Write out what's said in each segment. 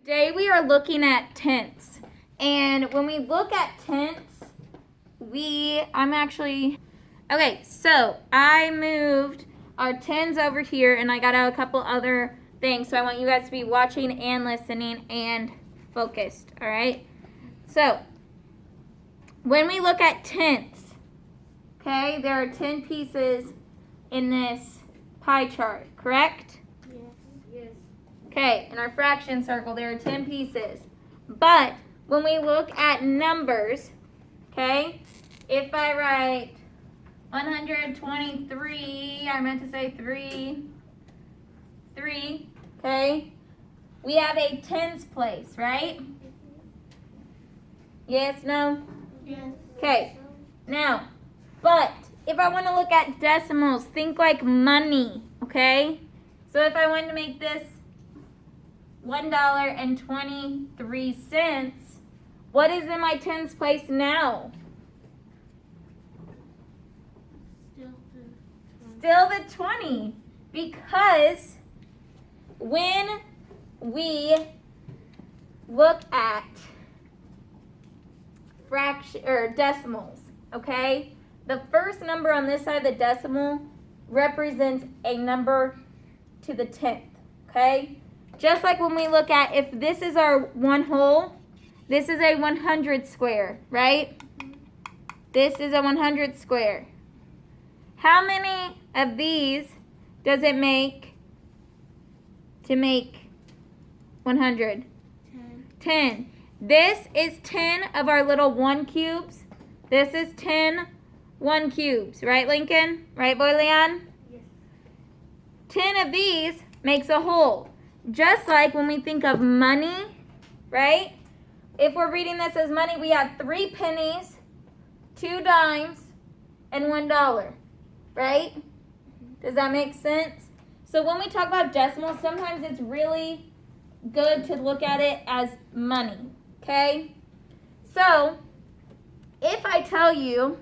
Today we are looking at tenths. And when we look at tenths, so I moved our tens over here and I got out a couple other things. So I want you guys to be watching and listening and focused, all right? So when we look at tenths, okay, there are 10 pieces in this pie chart, correct? Yes. Okay, in our fraction circle, there are 10 pieces. But when we look at numbers, okay, if I write 123, I meant to say 3, okay, we have a tens place, right? Yes, no? Yes. Okay, now, but if I want to look at decimals, think like money, okay? So if I wanted to make this $1.23, what is in my tens place now? Still the 20, because when we look at fraction or decimals, okay, the first number on this side of the decimal represents a number to the 10th, okay? Just like when we look at, if this is our one whole, this is a 100 square, right? This is a 100 square. How many of these does it make to make 100? 10. This is 10 of our little 1 cubes. This is 10 1 cubes. Right, Lincoln? Right, boy Leon? Yes. 10 of these makes a whole. Just like when we think of money, right? If we're reading this as money, we have 3 pennies, 2 dimes, and $1. Right? Does that make sense? So when we talk about decimals, sometimes it's really good to look at it as money. Okay? So, if I tell you,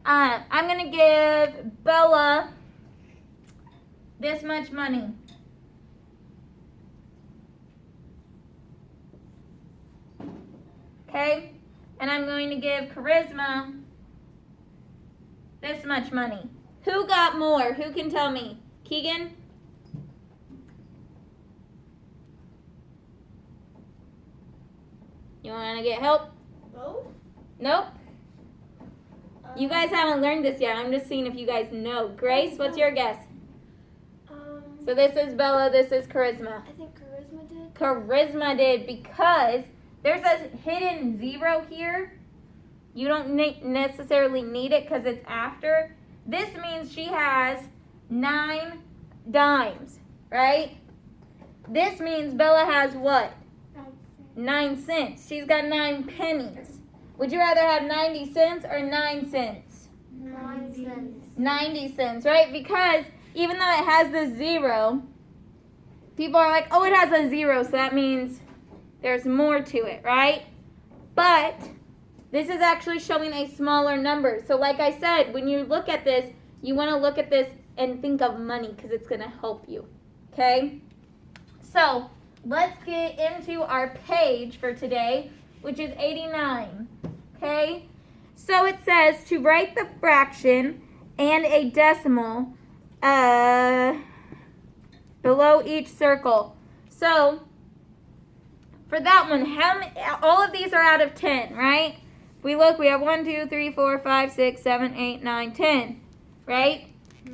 I'm going to give Bella this much money. Okay? And I'm going to give Charisma this much money. Who got more? Who can tell me? Keegan? You want to get help? Both? Nope. You guys haven't learned this yet. I'm just seeing if you guys know. Grace, what's your guess? So this is Bella, this is Charisma. I think Charisma did. Charisma did, because there's a hidden 0 here. You don't necessarily need it because it's after. This means she has 9 dimes, right? This means Bella has what? 9 cents. She's got 9 pennies. Would you rather have 90 cents or 9 cents? 9 cents. 90 cents, right? Because even though it has the 0, people are like, oh, it has a 0, so that means there's more to it, right? But this is actually showing a smaller number. So like I said, when you look at this, you want to look at this and think of money because it's going to help you, okay? So let's get into our page for today, which is 89, okay? So it says to write the fraction and a decimal below each circle. So for that one, all of these are out of 10, right? If we look, we have 1, 2, 3, 4, 5, 6, 7, 8, 9, 10, right?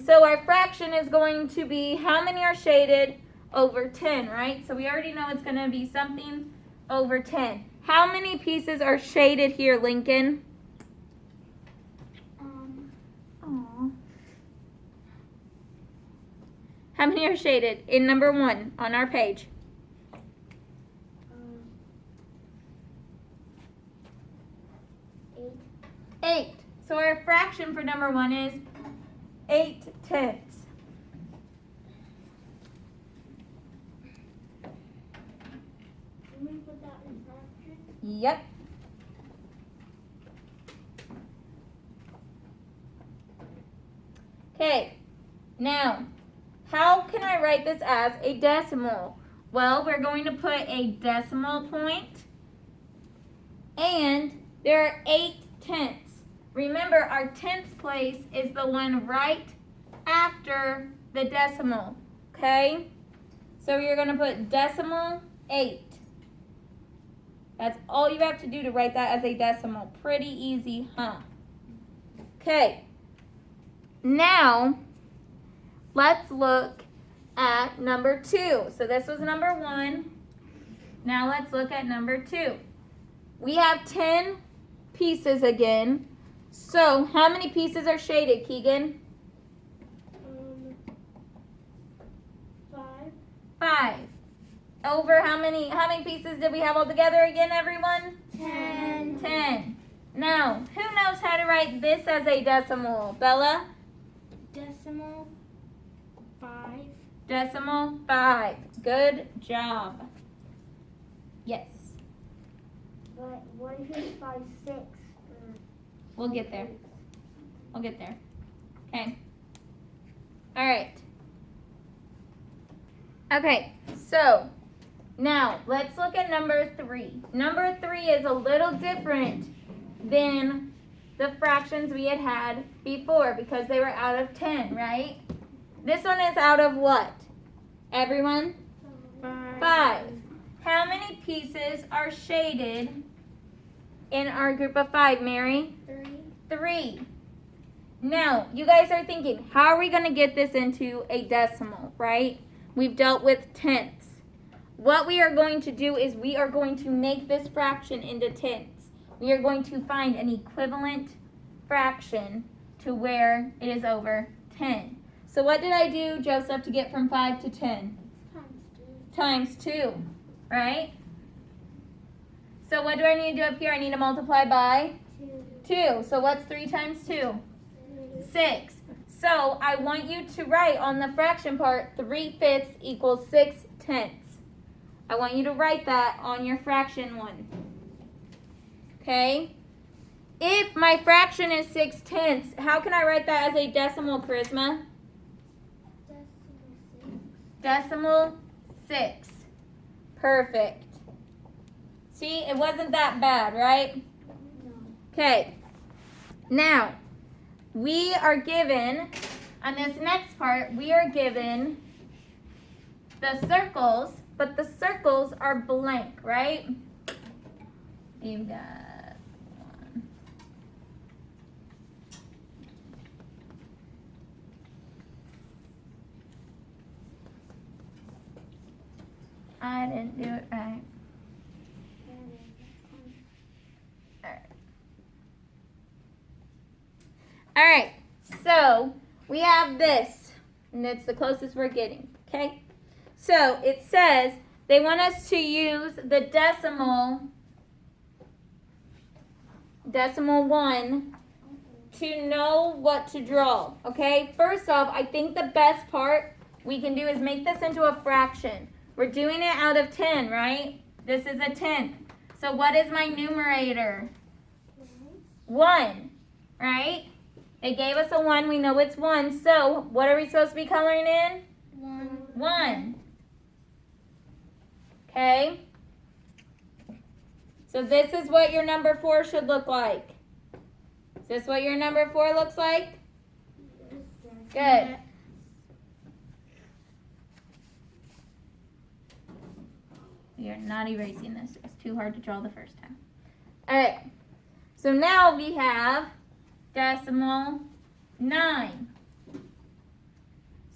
So our fraction is going to be how many are shaded over 10, right? So we already know it's going to be something over 10. How many pieces are shaded here, Lincoln? How many are shaded in number 1 on our page? 8. So our fraction for number 1 is 8 tenths. Can we put that in fraction? Yep. Okay. Now, how can I write this as a decimal? Well, we're going to put a decimal point, and there are 8 tenths. Remember, our tenths place is the one right after the decimal, okay? So you're going to put decimal 8. That's all you have to do to write that as a decimal. Pretty easy, huh? Okay. Now, let's look at number 2. So this was number 1. Now let's look at number 2. We have 10 pieces again. So how many pieces are shaded, Keegan? 5. 5. Over how many pieces did we have all together again, everyone? 10. 10. Now, who knows how to write this as a decimal? Bella? Decimal 5. Decimal 5. Good job. Yes. But what if it's 5, 6? We'll get there. We'll get there. Okay. All right. Okay, so now let's look at number 3. Number 3 is a little different than the fractions we had before because they were out of 10, right? This one is out of what? Everyone? 5. How many pieces are shaded in our group of 5, Mary? 3. 3. Now, you guys are thinking, how are we going to get this into a decimal, right? We've dealt with tenths. What we are going to do is we are going to make this fraction into tenths. We are going to find an equivalent fraction to where it is over 10. So what did I do, Joseph, to get from 5 to 10? Times 2, right? So what do I need to do up here? I need to multiply by 2. So what's 3 times 2? 6. So I want you to write on the fraction part 3/5 equals 6/10. I want you to write that on your fraction one. Okay? If my fraction is 6/10, how can I write that as a decimal, Charisma? Decimal 6. Perfect. See, it wasn't that bad, right? Okay. Now, we are given, on this next part, we are given the circles, but the circles are blank, right? You've got 1. I didn't do it right. All right, so we have this, and it's the closest we're getting, okay? So it says they want us to use the decimal 1 to know what to draw, okay? First off, I think the best part we can do is make this into a fraction. We're doing it out of 10, right? This is a 10th. So what is my numerator? 1, right? They gave us a 1. We know it's 1. So what are we supposed to be coloring in? 1. Okay? So this is what your number 4 should look like. Is this what your number 4 looks like? Good. You're not erasing this. It's too hard to draw the first time. All right. So now we have decimal 9.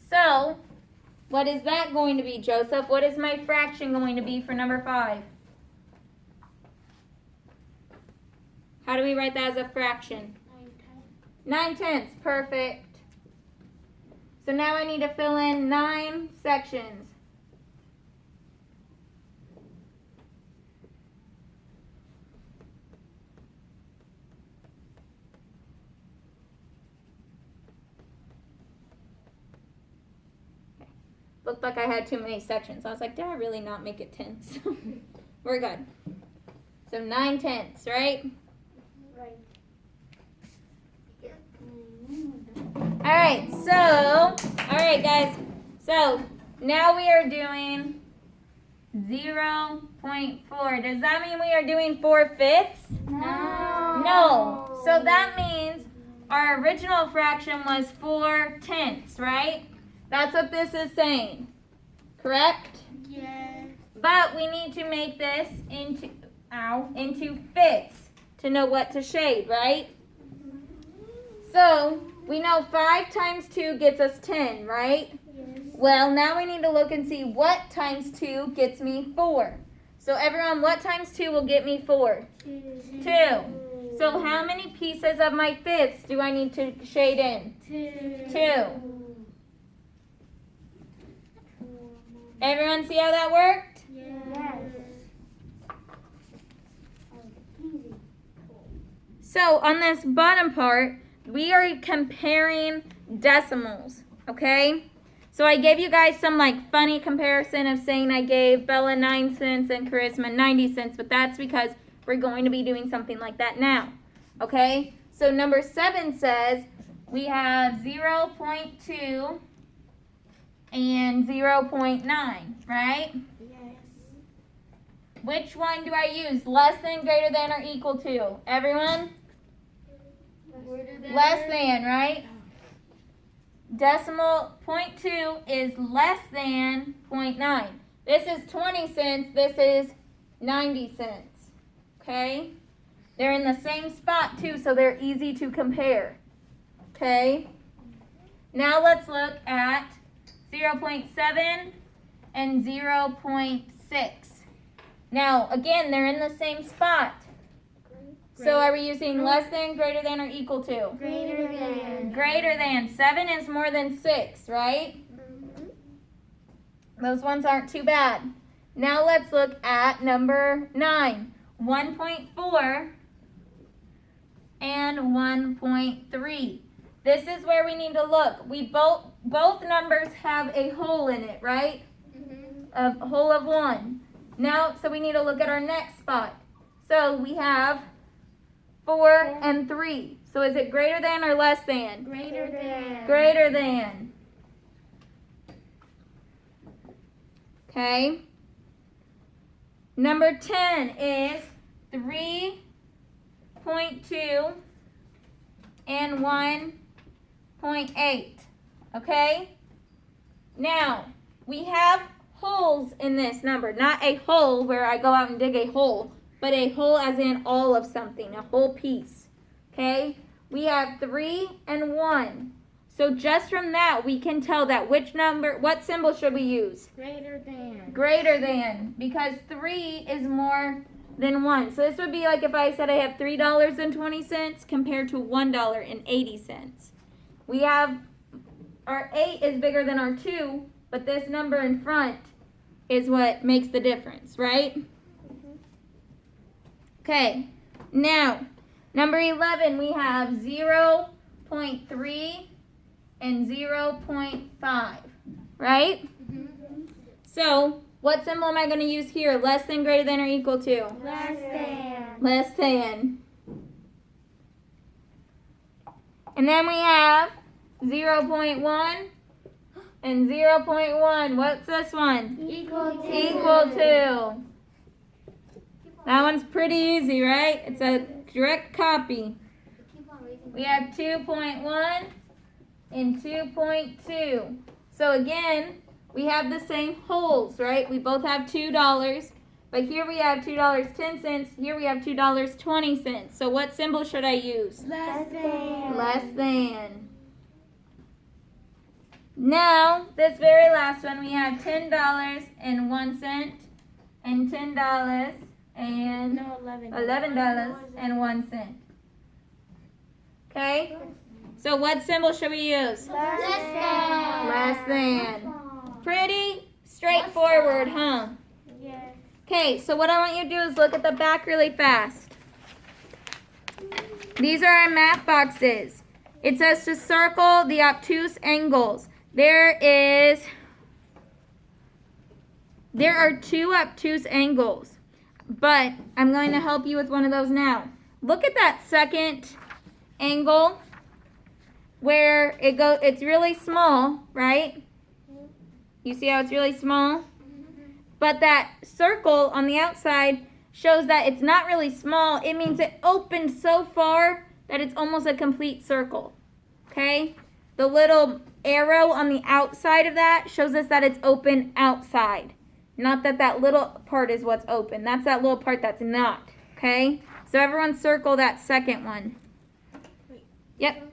So, what is that going to be, Joseph? What is my fraction going to be for number 5? How do we write that as a fraction? 9/10. Perfect. So now I need to fill in 9 sections. Looked like I had too many sections. I was like, did I really not make it tenths? We're good. So 9/10, right? Right. Alright, so, alright guys. So, now we are doing 0.4. Does that mean we are doing 4/5? No. No. So that means our original fraction was 4/10, right? That's what this is saying. Correct? Yes. But we need to make this into fifths to know what to shade, right? So we know 5 times 2 gets us 10, right? Yes. Well, now we need to look and see what times 2 gets me 4. So everyone, what times 2 will get me 4? 2. So how many pieces of my fifths do I need to shade in? 2. Everyone see how that worked? Yes. So on this bottom part, we are comparing decimals, okay? So I gave you guys some like funny comparison of saying I gave Bella 9 cents and Charisma 90 cents, but that's because we're going to be doing something like that now, okay? So number 7 says we have 0.2 and 0.9, right? Yes. Which one do I use? Less than, greater than, or equal to? Everyone? Less than, right? Decimal 0.2 is less than 0.9. This is 20 cents. This is 90 cents. Okay? They're in the same spot too, so they're easy to compare. Okay? Now let's look at 0.7 and 0.6. Now, again, they're in the same spot. So are we using less than, greater than, or equal to? Greater than. Greater than. 7 is more than 6, right? Those ones aren't too bad. Now let's look at number 9. 1.4 and 1.3. This is where we need to look. We both numbers have a hole in it, right? A hole of 1. Now, so we need to look at our next spot. So we have 4 and 3. So is it greater than or less than? Greater than. Greater than. Okay. Number 10 is 3.2 and 1.8. Okay? Now, we have holes in this number. Not a hole where I go out and dig a hole, but a hole as in all of something, a whole piece. Okay? We have 3 and 1. So just from that, we can tell that what symbol should we use? Greater than. Greater than, because 3 is more than 1. So this would be like if I said I have $3.20 compared to $1.80. We have, our 8 is bigger than our 2, but this number in front is what makes the difference, right? Okay, now, number 11, we have 0.3 and 0.5, right? So, what symbol am I going to use here? Less than, greater than, or equal to? Less than. Less than. And then we have 0.1 and 0.1. What's this one? Equal to. Equal to. That one's pretty easy, right? It's a direct copy. We have 2.1 and 2.2. So again, we have the same holes, right? We both have $2, but here we have $2.10. Here we have $2.20. So what symbol should I use? Less than. Less than. Now, this very last one, we have $10.01 and $10 and No, $11.01. Okay? So what symbol should we use? Less than. Less than. Pretty straightforward, huh? Yes. Okay, so what I want you to do is look at the back really fast. These are our math boxes. It says to circle the obtuse angles. There are 2 obtuse angles, but I'm going to help you with one of those now. Look at that second angle where it's really small, right? You see how it's really small? But that circle on the outside shows that it's not really small. It means it opened so far that it's almost a complete circle. Okay? The little arrow on the outside of that shows us that it's open outside. Not that that little part is what's open. That's that little part that's not. Okay? So everyone circle that second one. Yep.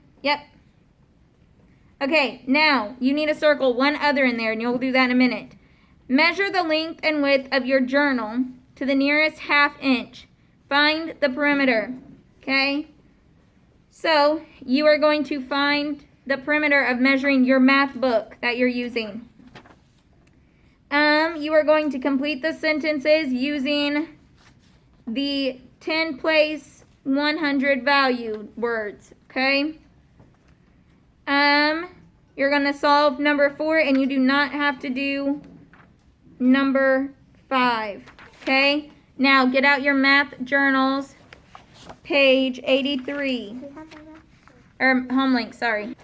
Okay, now you need to circle one other in there, and you'll do that in a minute. Measure the length and width of your journal to the nearest ½ inch. Find the perimeter. Okay? So you are going to find the perimeter of measuring your math book that you're using. You are going to complete the sentences using the 10 place 100 value words. Okay? You're going to solve number 4, and you do not have to do number 5. Okay? Now, get out your math journals, page 83. Or home link, sorry.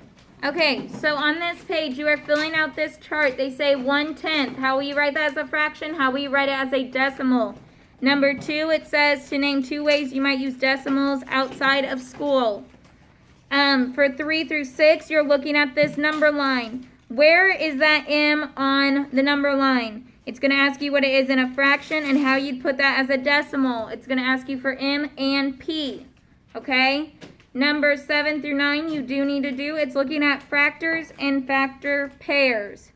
Okay, so on this page, you are filling out this chart. They say 1/10. How will you write that as a fraction? How will you write it as a decimal? Number 2, it says to name 2 ways you might use decimals outside of school. For 3 through 6, you're looking at this number line. Where is that M on the number line? It's going to ask you what it is in a fraction and how you'd put that as a decimal. It's going to ask you for M and P. Okay? Number 7 through 9, you do need to do. It's looking at factors and factor pairs.